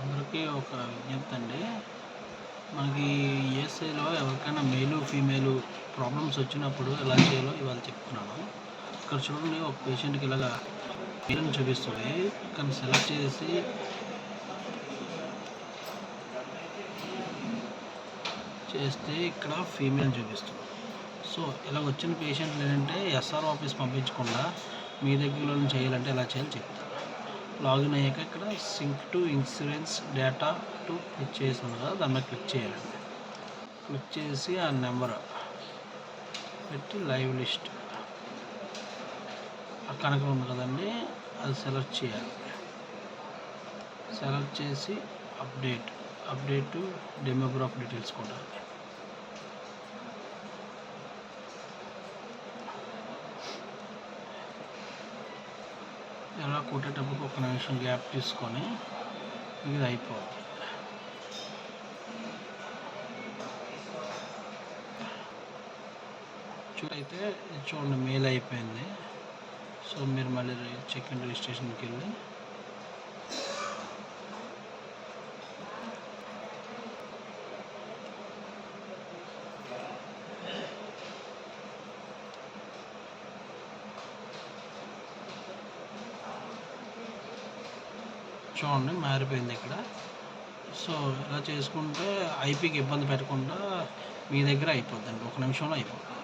అందరికీ ఒక విజ్ఞప్తి అండి. మనకి ఈఎస్ఐలో ఎవరికైనా మేలు ఫీమేలు ప్రాబ్లమ్స్ వచ్చినప్పుడు ఎలా చేయాలో ఇవాళ చెప్తున్నాను. ఇక్కడ చూడండి, ఒక పేషెంట్కి ఇలాగా మేలుని చూపిస్తుంది, కానీ సెలెక్ట్ చేస్తే ఇక్కడ ఫీమేల్ చూపిస్తుంది. సో ఇలా వచ్చిన పేషెంట్లు ఏంటంటే ఎస్ఆర్ ఆఫీస్ పంపించకుండా మీ దగ్గరలో చేయాలంటే ఎలా చేయాలో చెప్తాను. లాగిన్ అయ్యాక ఇక్కడ sync to insurance data to click చేసి ఉంది కదా, దాని మీద క్లిక్ చేయాలండి. క్లిక్ చేసి ఆ నెంబర్ పెట్టి లైవ్ లిస్ట్ కనుక ఉంది కదండి, అది సెలెక్ట్ చేయాలి. సెలెక్ట్ చేసి అప్డేట్ డెమోగ్రాఫ్ డీటెయిల్స్ కూడా ఎలా కొట్టేటప్పుడు ఒక నిమిషం గ్యాప్ తీసుకొని ఇది అయిపోతుంది. అయితే చూడండి, మెయిల్ అయిపోయింది. సో మీరు మళ్ళీ చెక్ ఇన్ రిజిస్ట్రేషన్కి వెళ్ళి చూడండి మారిపోయింది ఇక్కడ. సో ఇలా చేసుకుంటే ఐపీకి ఇబ్బంది పెట్టకుండా మీ దగ్గర అయిపోద్దండి, ఒక నిమిషంలో అయిపోతుంది.